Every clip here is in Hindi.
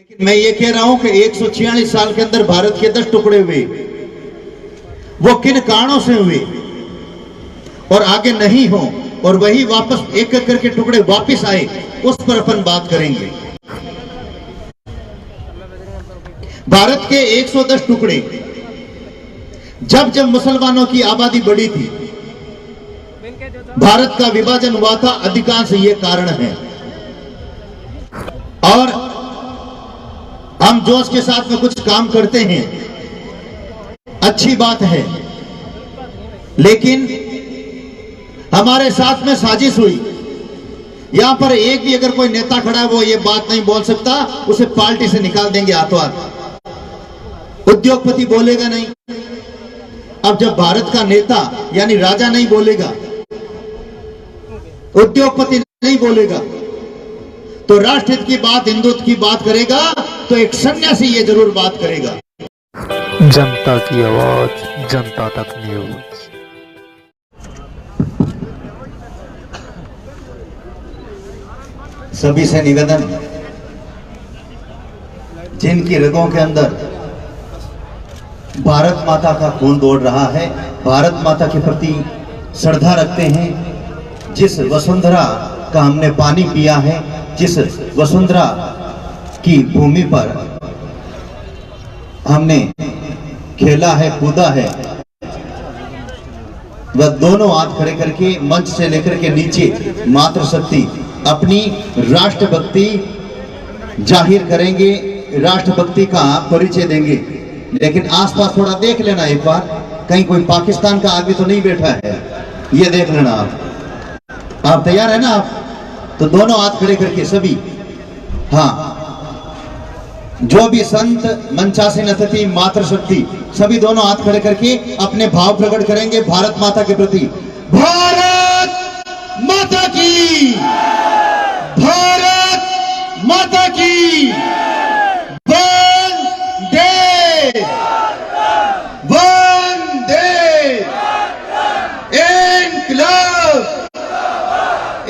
लेकिन मैं ये कह रहा हूं कि 146 साल के अंदर भारत के 10 टुकड़े हुए, वो किन कारणों से हुए और आगे नहीं हो, और वही वापस एक एक करके टुकड़े वापस आए, उस पर अपन बात करेंगे। भारत के 110 टुकड़े, जब जब मुसलमानों की आबादी बढ़ी थी, भारत का विभाजन हुआ था, अधिकांश ये कारण है। और हम जोश के साथ में कुछ काम करते हैं, अच्छी बात है, लेकिन हमारे साथ में साजिश हुई। यहां पर एक भी अगर कोई नेता खड़ा है वो ये बात नहीं बोल सकता, उसे पार्टी से निकाल देंगे हाथों हाथ। उद्योगपति बोलेगा नहीं। अब जब भारत का नेता यानी राजा नहीं बोलेगा, उद्योगपति नहीं बोलेगा, तो राष्ट्रहित की बात, हिंदुत्व की बात करेगा तो एक सन्यासी ये जरूर बात करेगा। जनता की आवाज, जनता तक न्यूज। सभी से निवेदन, जिनकी रगों के अंदर भारत माता का खून दौड़ रहा है, भारत माता के प्रति श्रद्धा रखते हैं, जिस वसुंधरा का हमने पानी पिया है, जिस वसुंधरा की भूमि पर हमने खेला है, कूदा है, वह दोनों हाथ खड़े करके मंच से लेकर के नीचे मातृशक्ति अपनी राष्ट्रभक्ति जाहिर करेंगे, राष्ट्रभक्ति का परिचय देंगे। लेकिन आसपास थोड़ा देख लेना एक बार, कहीं कोई पाकिस्तान का आदमी तो नहीं बैठा है, ये देख लेना। आप तैयार है ना? आप तो दोनों हाथ खड़े करके सभी, हाँ, जो भी संत, मंचासीन अतिथि, मातृशक्ति, सभी दोनों हाथ खड़े करके अपने भाव प्रकट करेंगे भारत माता के प्रति। भारत माता की, भारत माता की, वंदे वंदे, इनकलाब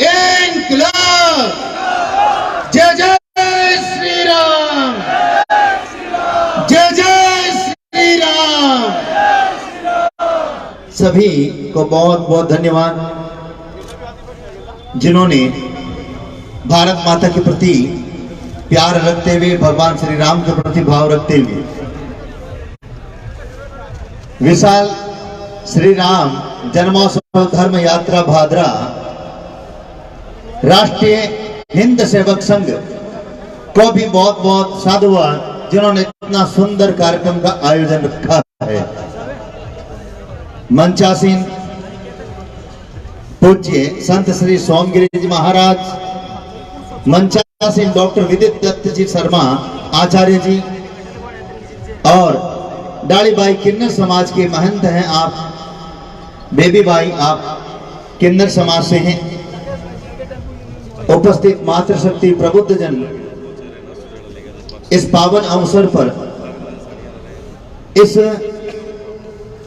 इनकलाब, जय जय श्री राम, जय जय श्री राम। सभी को बहुत बहुत धन्यवाद, जिन्होंने भारत माता के प्रति प्यार रखते हुए, भगवान श्री राम के प्रति भाव रखते हुए विशाल श्री राम जन्मोत्सव धर्म यात्रा भादरा राष्ट्रीय हिंद सेवक संघ को भी बहुत बहुत साधुवाद, जिन्होंने इतना सुंदर कार्यक्रम का आयोजन रखा है। मंचासीन पूज्य संत श्री सोमगिरी जी महाराज, मंचासीन डॉक्टर विदित दत्त जी शर्मा आचार्य जी, और डाली भाई किन्नर समाज के महंत हैं आप, बेबी भाई आप किन्नर समाज से हैं। उपस्थित मातृशक्ति प्रबुद्ध जन, इस पावन अवसर पर इस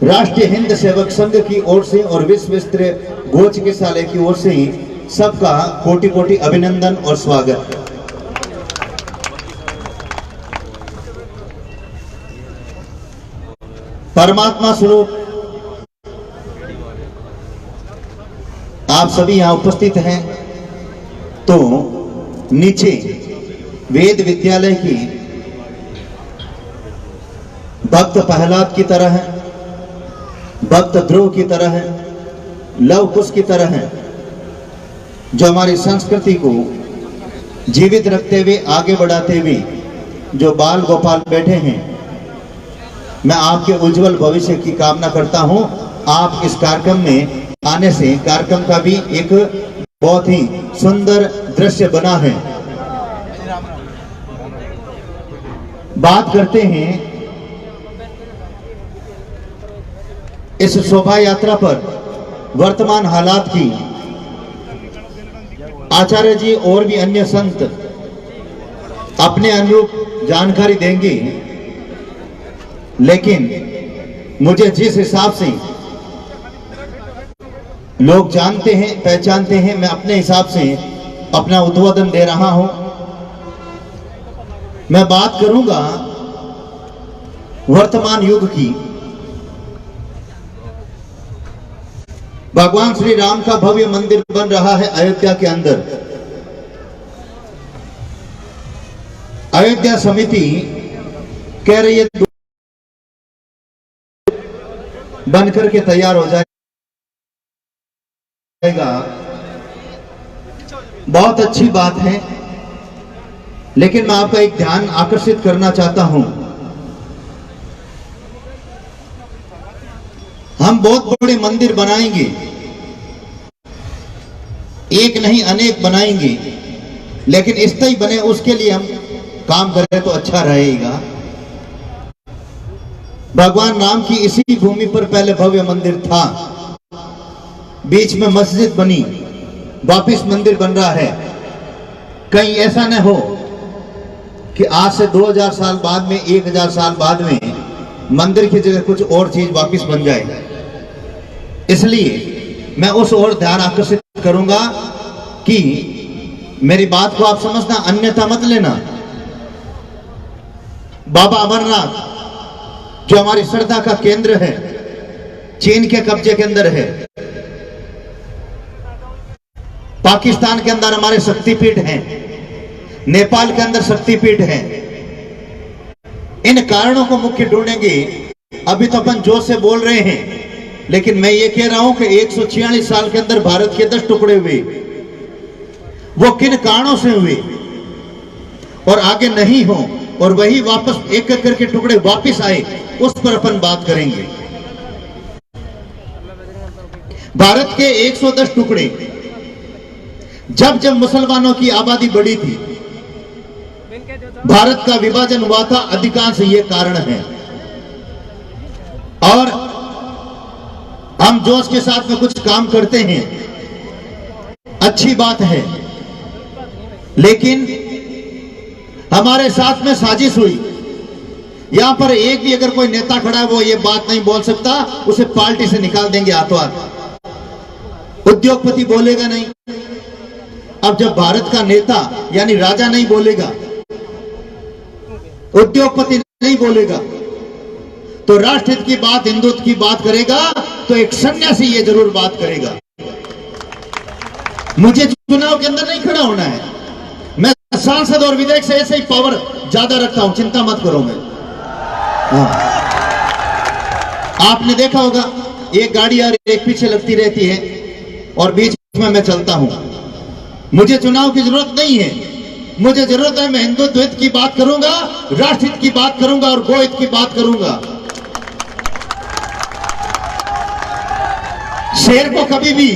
राष्ट्रीय हिंद सेवक संघ की ओर से और विश्व स्तरीय भोज चिकित्सालय की ओर से ही सबका कोटि कोटि अभिनंदन और स्वागत। परमात्मा स्वरूप आप सभी यहां उपस्थित हैं, तो नीचे वेद विद्यालय की भक्त प्रहलाद की तरह है, भक्त ध्रुव की तरह है, लव कुश की तरह है, जो हमारी संस्कृति को जीवित रखते हुए, आगे बढ़ाते हुए जो बाल गोपाल बैठे हैं, मैं आपके उज्जवल भविष्य की कामना करता हूं। आप इस कार्यक्रम में आने से कार्यक्रम का भी एक बहुत ही सुंदर दृश्य बना है। बात करते हैं इस शोभा यात्रा पर वर्तमान हालात की। आचार्य जी और भी अन्य संत अपने अनुरूप जानकारी देंगे, लेकिन मुझे जिस हिसाब से लोग जानते हैं, पहचानते हैं, मैं अपने हिसाब से अपना उद्बोधन दे रहा हूं। मैं बात करूंगा वर्तमान युग की। भगवान श्री राम का भव्य मंदिर बन रहा है अयोध्या के अंदर। अयोध्या समिति कह रही है बनकर के तैयार हो जाएगा। बहुत अच्छी बात है, लेकिन मैं आपका एक ध्यान आकर्षित करना चाहता हूं। हम बहुत बड़े मंदिर बनाएंगे, एक नहीं अनेक बनाएंगे, लेकिन स्थायी बने उसके लिए हम काम करें तो अच्छा रहेगा। भगवान राम की इसी भूमि पर पहले भव्य मंदिर था, बीच में मस्जिद बनी, वापिस मंदिर बन रहा है। कहीं ऐसा न हो कि आज से 2000 साल बाद में, 1000 साल बाद में मंदिर की जगह कुछ और चीज वापिस बन जाए। इसलिए मैं उस ओर ध्यान आकर्षित करूंगा कि मेरी बात को आप समझना, अन्यथा मत लेना। बाबा अमरनाथ जो हमारी श्रद्धा का केंद्र है, चीन के कब्जे के अंदर है। पाकिस्तान के अंदर हमारे शक्तिपीठ हैं, नेपाल के अंदर शक्तिपीठ हैं। इन कारणों को मुख्य ढूंढेंगे। अभी तो अपन जोश से बोल रहे हैं, लेकिन मैं ये कह रहा हूं कि 146 साल के अंदर भारत के 10 टुकड़े हुए, वो किन कारणों से हुए और आगे नहीं हो, और वही वापस एक एक करके टुकड़े वापस आए, उस पर अपन बात करेंगे। भारत के 110 टुकड़े, जब जब मुसलमानों की आबादी बढ़ी थी, भारत का विभाजन हुआ था, अधिकांश ये कारण है। और हम जोश के साथ में कुछ काम करते हैं, अच्छी बात है, लेकिन हमारे साथ में साजिश हुई। यहां पर एक भी अगर कोई नेता खड़ा है वो ये बात नहीं बोल सकता, उसे पार्टी से निकाल देंगे हाथों हाथ। उद्योगपति बोलेगा नहीं। अब जब भारत का नेता यानी राजा नहीं बोलेगा, उद्योगपति नहीं बोलेगा, तो राष्ट्रहित की बात, हिंदुत्व की बात करेगा तो एक सन्यासी ये जरूर बात करेगा। मुझे चुनाव के अंदर नहीं खड़ा होना है, मैं सांसद और विधायक से ऐसे ही पावर ज्यादा रखता हूं, चिंता मत करो। मैं आपने देखा होगा एक गाड़ी और एक पीछे लगती रहती है और बीच में मैं चलता हूं। मुझे चुनाव की जरूरत नहीं है, मुझे जरूरत है मैं हिंदुत्व हित की बात करूंगा, राष्ट्रहित की बात करूंगा और गोहित की बात करूंगा। शेर को कभी भी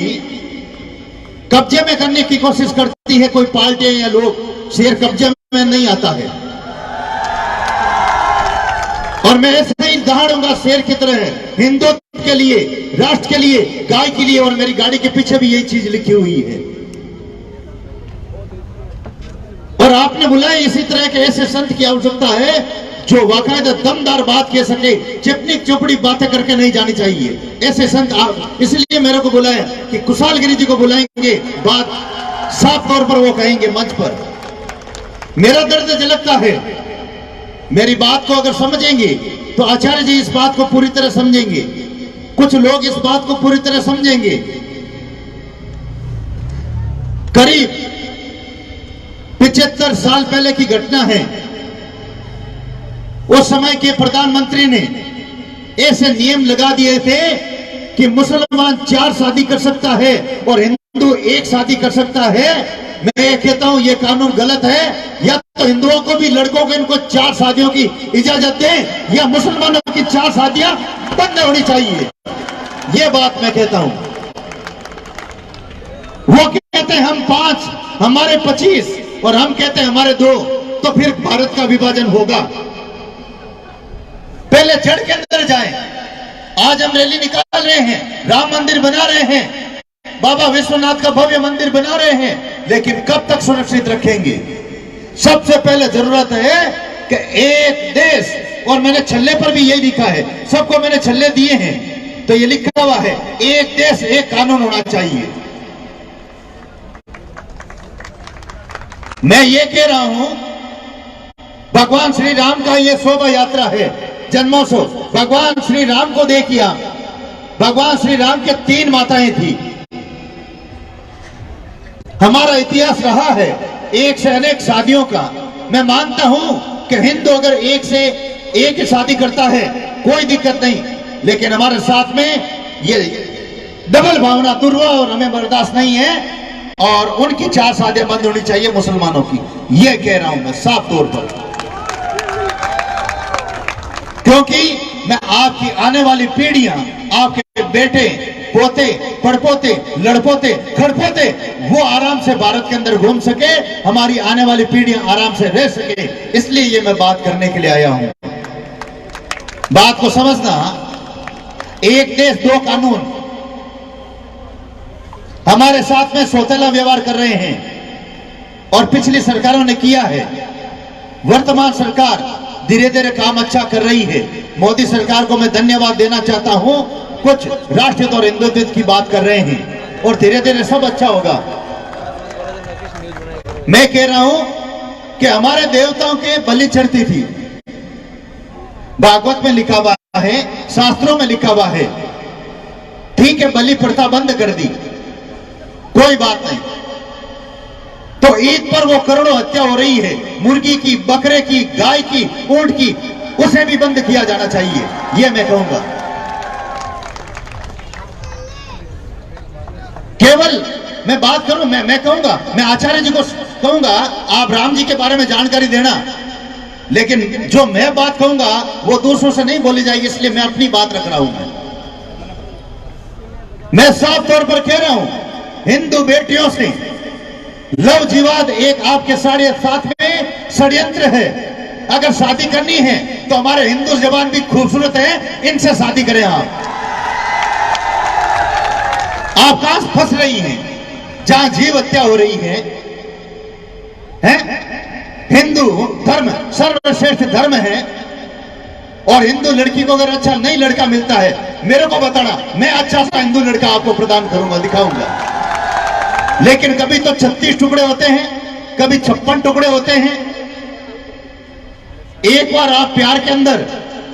कब्जे में करने की कोशिश करती है कोई पार्टी या लोग, शेर कब्जे में नहीं आता है। और मैं ऐसे ही दहाड़ूंगा शेर की तरह, हिंदुत्व के लिए, राष्ट्र के लिए, गाय के लिए। और मेरी गाड़ी के पीछे भी यही चीज लिखी हुई है। और आपने बुलाए इसी तरह के ऐसे संत की आवश्यकता है जो वाकायदा दमदार बात कह सके, चिपनी चुपड़ी बातें करके नहीं जानी चाहिए। ऐसे संत इसलिए मेरे को बुलाया कि कुशाल गिरी जी को बुलाएंगे, बात साफ तौर पर वो कहेंगे मंच पर। मेरा दर्द झलकता है, मेरी बात को अगर समझेंगे तो आचार्य जी इस बात को पूरी तरह समझेंगे, कुछ लोग इस बात को पूरी तरह समझेंगे। करीब 75 साल पहले की घटना है। उस समय के प्रधानमंत्री ने ऐसे नियम लगा दिए थे कि मुसलमान 4 शादी कर सकता है और हिंदू 1 शादी कर सकता है। मैं ये कहता हूं ये कानून गलत है। या तो हिंदुओं को भी, लड़कों को, इनको 4 शादियों की इजाजत दें, या मुसलमानों की 4 शादियां बंद होनी चाहिए। ये बात मैं कहता हूं। वो कहते हैं हम 5, हमारे 25, और हम कहते हैं हमारे 2, तो फिर भारत का विभाजन होगा। पहले जड़ के अंदर जाएं। आज हम रैली निकाल रहे हैं, राम मंदिर बना रहे हैं, बाबा विश्वनाथ का भव्य मंदिर बना रहे हैं, लेकिन कब तक सुरक्षित रखेंगे? सबसे पहले जरूरत है कि एक देश, और मैंने छल्ले पर भी यही लिखा है, सबको मैंने छल्ले दिए हैं तो ये लिखा हुआ है, एक देश एक कानून होना चाहिए। मैं ये कह रहा हूं भगवान श्री राम का ये शोभा यात्रा है, जन्मोत्सव। भगवान श्री राम को देखिए आप, भगवान श्री राम के 3 माताएं थी। हमारा इतिहास रहा है एक से अनेक शादियों का। मैं मानता हूं कि हिंदू अगर एक से एक शादी करता है कोई दिक्कत नहीं, लेकिन हमारे साथ में ये डबल भावना दुर्वा और हमें बर्दाश्त नहीं है, और उनकी 4 शादियां बंद होनी चाहिए मुसलमानों की। ये कह रहा हूं मैं साफ तौर पर, क्योंकि मैं आपकी आने वाली पीढ़ियां, आपके बेटे, पोते, पड़पोते, लड़पोते, खड़पोते, वो आराम से भारत के अंदर घूम सके, हमारी आने वाली पीढ़ियां आराम से रह सके, इसलिए ये मैं बात करने के लिए आया हूं। बात को समझना, एक देश 2 कानून हमारे साथ में सौतेला व्यवहार कर रहे हैं और पिछली सरकारों ने किया है। वर्तमान सरकार धीरे धीरे काम अच्छा कर रही है। मोदी सरकार को मैं धन्यवाद देना चाहता हूं। कुछ राष्ट्रहित और हिंदुत्व की बात कर रहे हैं और धीरे धीरे सब अच्छा होगा। मैं कह रहा हूं कि हमारे देवताओं के बलि चढ़ती थी, भागवत में लिखा हुआ है, शास्त्रों में लिखा हुआ है। ठीक है, बलि प्रथा बंद कर दी, कोई बात नहीं। तो ईद पर वो करोड़ों हत्या हो रही है, मुर्गी की, बकरे की, गाय की, ऊंट की, उसे भी बंद किया जाना चाहिए, ये मैं कहूंगा। केवल मैं बात करूं, मैं कहूंगा, मैं आचार्य जी को कहूंगा आप राम जी के बारे में जानकारी देना, लेकिन जो मैं बात कहूंगा वो दूसरों से नहीं बोली जाएगी, इसलिए मैं अपनी बात रख रहा हूं। मैं साफ तौर पर कह रहा हूं, हिंदू बेटियों से लव जिवाद एक आपके साथ में षड्यंत्र है। अगर शादी करनी है तो हमारे हिंदू जवान भी खूबसूरत है, इनसे शादी करें। आप कहां फंस रही हैं जहां जीव हत्या हो रही है? हिंदू धर्म सर्वश्रेष्ठ धर्म है, और हिंदू लड़की को अगर अच्छा नहीं लड़का मिलता है, मेरे को बताना, मैं अच्छा सा हिंदू लड़का आपको प्रदान करूंगा, दिखाऊंगा। लेकिन कभी तो 36 टुकड़े होते हैं, कभी 56 टुकड़े होते हैं। एक बार आप प्यार के अंदर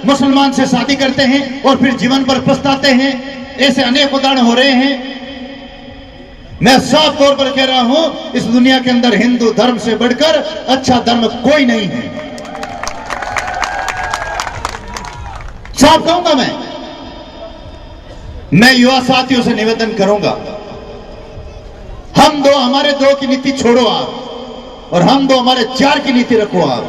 मुसलमान से शादी करते हैं और फिर जीवन पर पछताते हैं। ऐसे अनेक उदाहरण हो रहे हैं। मैं साफ तौर पर कह रहा हूं, इस दुनिया के अंदर हिंदू धर्म से बढ़कर अच्छा धर्म कोई नहीं है। साफ कहूंगा मैं युवा साथियों से निवेदन करूंगा, हम दो हमारे 2 की नीति छोड़ो आप, और हम दो हमारे 4 की नीति रखो आप,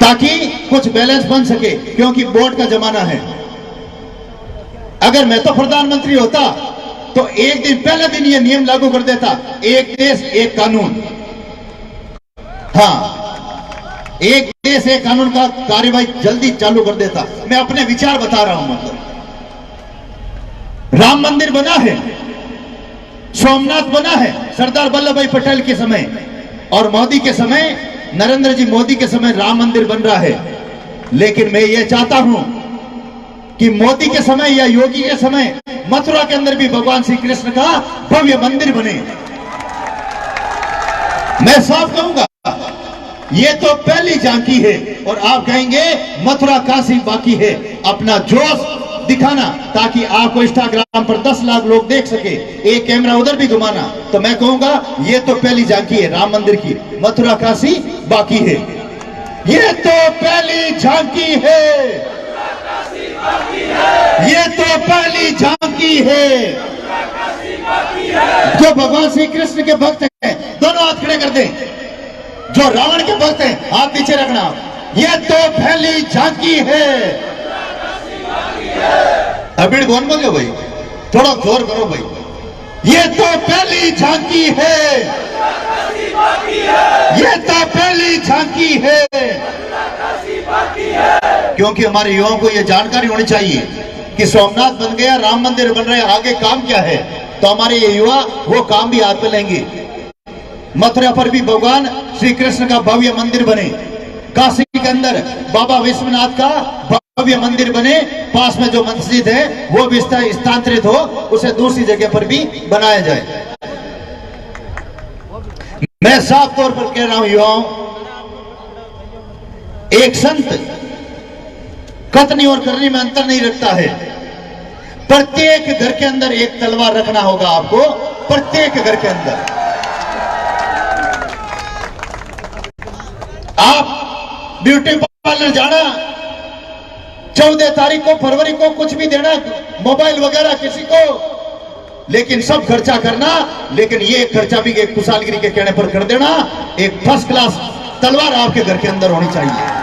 ताकि कुछ बैलेंस बन सके, क्योंकि वोट का जमाना है। अगर मैं तो प्रधानमंत्री होता तो एक दिन पहले दिन यह नियम लागू कर देता, एक देश एक कानून। हाँ, एक देश एक कानून का कार्यवाही जल्दी चालू कर देता। मैं अपने विचार बता रहा हूं। मतलब राम मंदिर बना है, सोमनाथ बना है सरदार वल्लभ भाई पटेल के समय, और मोदी के समय, नरेंद्र जी मोदी के समय राम मंदिर बन रहा है। लेकिन मैं ये चाहता हूं कि मोदी के समय या योगी के समय मथुरा के अंदर भी भगवान श्री कृष्ण का भव्य मंदिर बने। मैं साफ कहूंगा, ये तो पहली झांकी है, और आप कहेंगे मथुरा काशी बाकी है। अपना जोश दिखाना, ताकि आपको इंस्टाग्राम पर 10 लाख लोग देख सके, एक कैमरा उधर भी घुमाना। तो मैं कहूंगा ये तो पहली झांकी है राम मंदिर की, मथुरा काशी बाकी है। ये तो पहली झांकी है, ये तो पहली झांकी है। जो भगवान श्री कृष्ण के भक्त हैं दोनों हाथ खड़े कर दें, जो रावण के भक्त हैं हाथ नीचे रखना। ये तो पहली झांकी है। अभी कौन बोलो भाई, थोड़ा जोर करो भाई। ये तो पहली झांकी है, ये तो पहली झांकी है। क्योंकि हमारे युवाओं को यह जानकारी होनी चाहिए कि सोमनाथ बन गया, राम मंदिर बन रहे, आगे काम क्या है। तो हमारे ये युवा वो काम भी हाथ में लेंगे। मथुरा पर भी भगवान श्री कृष्ण का भव्य मंदिर बने, काशी के अंदर बाबा विश्वनाथ का भव्य मंदिर बने, पास में जो मस्जिद है वो भी स्थानांतरित हो, उसे दूसरी जगह पर भी बनाया जाए। मैं साफ तौर पर कह रहा हूं युवाओं, एक संत कथनी और करनी में अंतर नहीं रखता है। प्रत्येक घर के अंदर एक तलवार रखना होगा आपको, प्रत्येक घर के अंदर। आप ब्यूटी पार्लर जाना, 14 तारीख को, फरवरी को कुछ भी देना, मोबाइल वगैरह किसी को, लेकिन सब खर्चा करना, लेकिन ये खर्चा भी एक कुशालगिरी के कहने पर कर देना। एक फर्स्ट क्लास तलवार आपके घर के अंदर होनी चाहिए।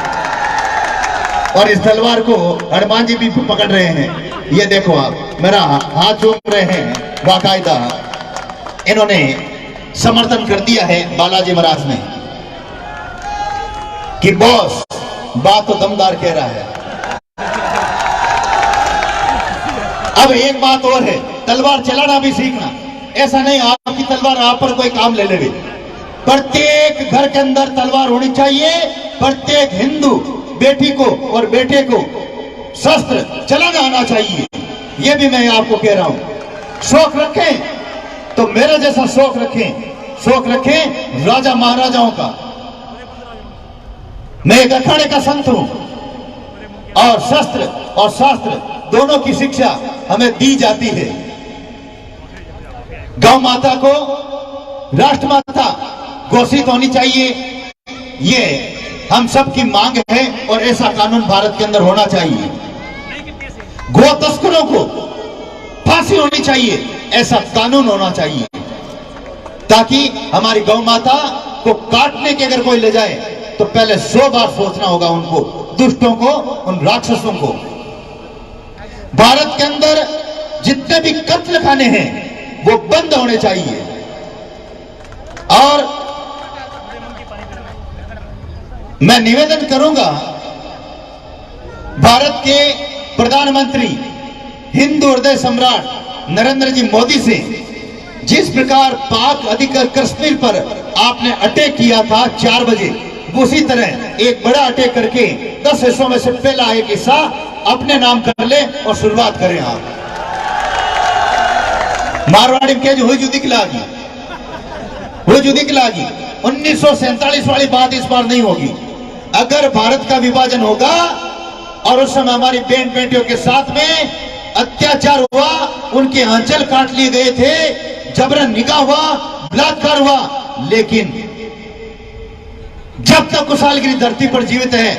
और इस तलवार को हनुमान जी भी पकड़ रहे हैं। ये देखो आप, मेरा हाथ चूम रहे हैं, बाकायदा इन्होंने समर्थन कर दिया है बालाजी महाराज ने कि बॉस बात तो दमदार कह रहा है। अब एक बात और है, तलवार चलाना भी सीखना। ऐसा नहीं आपकी तलवार आप पर कोई काम ले लेगी। प्रत्येक घर के अंदर तलवार होनी चाहिए। प्रत्येक हिंदू बेटी को और बेटे को शस्त्र चलाना आना चाहिए। यह भी मैं आपको कह रहा हूं। शौक रखें तो मेरे जैसा शौक रखें राजा महाराजाओं का। मैं एक अखाड़े का संत हूं और शस्त्र और शास्त्र दोनों की शिक्षा हमें दी जाती है। गौ माता को राष्ट्रमाता घोषित होनी चाहिए, ये हम सब की मांग है और ऐसा कानून भारत के अंदर होना चाहिए। गो तस्करों को फांसी होनी चाहिए, ऐसा कानून होना चाहिए, ताकि हमारी गौ माता को काटने के अगर कोई ले जाए तो पहले 100 बार सोचना होगा उनको, दुष्टों को, उन राक्षसों को। भारत के अंदर जितने भी कत्ल खाने हैं वो बंद होने चाहिए। और मैं निवेदन करूंगा भारत के प्रधानमंत्री हिंदू हृदय सम्राट नरेंद्र जी मोदी से, जिस प्रकार पाक अधिकार कश्मीर पर आपने अटैक किया था 4 बजे, उसी तरह एक बड़ा अटैक करके 10 हिस्सों में से पहला एक हिस्सा अपने नाम कर ले और शुरुआत करें आप। मारवाड़ी के जो हुई जुदी लागी 1947 वाली बात इस बार नहीं होगी। अगर भारत का विभाजन होगा और उस समय हमारी बहन बेटियों के साथ में अत्याचार हुआ, उनके आंचल काट लिए गए थे, जबरन निकाह हुआ, बलात्कार हुआ, लेकिन जब तक कुशालगिरी धरती पर जीवित है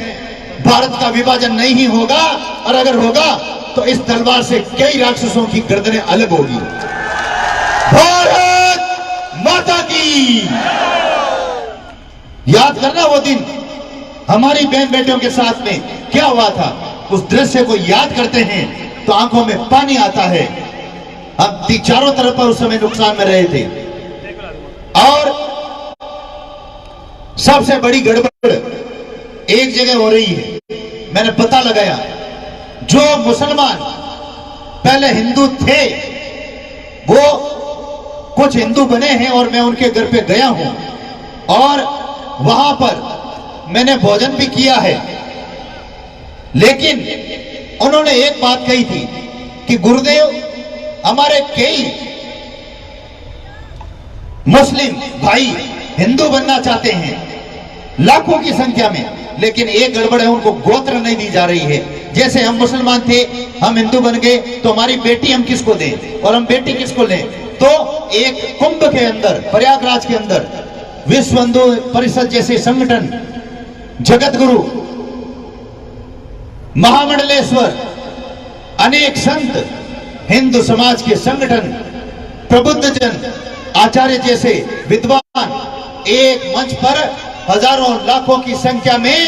भारत का विभाजन नहीं होगा। और अगर होगा तो इस तलवार से कई राक्षसों की गर्दनें अलग होगी। भारत माता की। याद करना वो दिन हमारी बहन बेटियों के साथ में क्या हुआ था। उस दृश्य को याद करते हैं तो आंखों में पानी आता है। हम चारों तरफ पर उस समय नुकसान में रहे थे। और सबसे बड़ी गड़बड़ एक जगह हो रही है। मैंने पता लगाया, जो मुसलमान पहले हिंदू थे वो कुछ हिंदू बने हैं और मैं उनके घर पे गया हूं और वहां पर मैंने भोजन भी किया है। लेकिन उन्होंने एक बात कही थी कि गुरुदेव, हमारे कई मुस्लिम भाई हिंदू बनना चाहते हैं लाखों की संख्या में, लेकिन एक गड़बड़ है, उनको गोत्र नहीं दी जा रही है। जैसे हम मुसलमान थे, हम हिंदू बन गए तो हमारी बेटी हम किसको दें और हम बेटी किसको लें। तो एक कुंभ के अंदर, प्रयागराज के अंदर विश्व हिंदू परिषद जैसे संगठन, जगत गुरु, महामंडलेश्वर, अनेक संत, हिंदू समाज के संगठन, प्रबुद्ध जन, आचार्य जैसे विद्वान एक मंच पर हजारों लाखों की संख्या में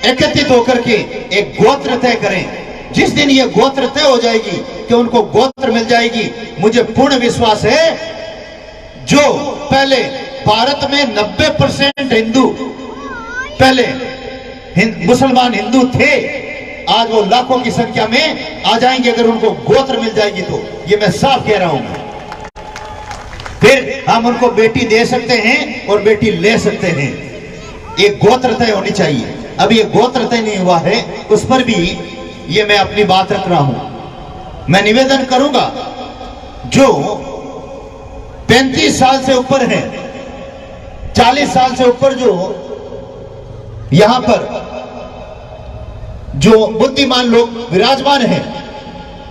एकत्रित होकर के एक गोत्र तय करें। जिस दिन ये गोत्र तय हो जाएगी कि उनको गोत्र मिल जाएगी, मुझे पूर्ण विश्वास है जो पहले भारत में 90% हिंदू पहले मुसलमान हिंदू थे, आज वो लाखों की संख्या में आ जाएंगे अगर उनको गोत्र मिल जाएगी तो। ये मैं साफ कह रहा हूं। फिर हम उनको बेटी दे सकते हैं और बेटी ले सकते हैं। एक गोत्र तय होनी चाहिए। अब ये गोत्र तय नहीं हुआ है, उस पर भी ये मैं अपनी बात रख रहा हूं। मैं निवेदन करूंगा, जो 35 साल से ऊपर है, 40 साल से ऊपर जो यहां पर जो बुद्धिमान लोग विराजमान हैं,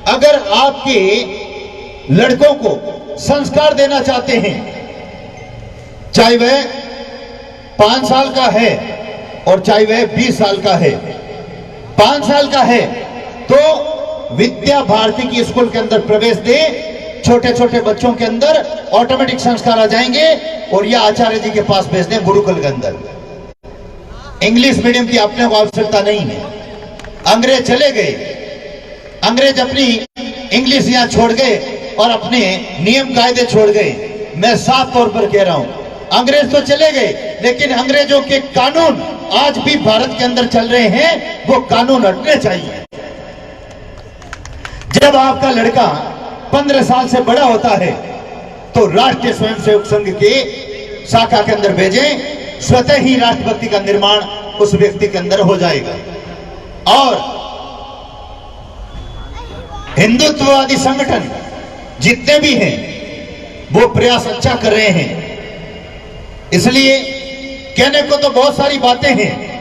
अगर आपके लड़कों को संस्कार देना चाहते हैं, चाहे वह 5 साल का है और चाहे वह 20 साल का है, 5 साल का है तो विद्या भारती की स्कूल के अंदर प्रवेश दे, छोटे छोटे बच्चों के अंदर ऑटोमेटिक संस्कार आ जाएंगे और यह आचार्य जी के पास भेज दें गुरुकुल के अंदर। इंग्लिश मीडियम की अपने को आवश्यकता नहीं है। अंग्रेज चले गए, अंग्रेज अपनी इंग्लिश यहां छोड़ गए और अपने नियम कायदे छोड़ गए। मैं साफ तौर पर कह रहा हूं, अंग्रेज तो चले गए लेकिन अंग्रेजों के कानून आज भी भारत के अंदर चल रहे हैं, वो कानून हटने चाहिए। जब आपका लड़का 15 साल से बड़ा होता है तो राष्ट्रीय स्वयंसेवक संघ के शाखा के अंदर भेजें, स्वतः ही राष्ट्रभक्ति का निर्माण उस व्यक्ति के अंदर हो जाएगा। और हिंदुत्ववादी संगठन जितने भी हैं वो प्रयास अच्छा कर रहे हैं। इसलिए कहने को तो बहुत सारी बातें हैं,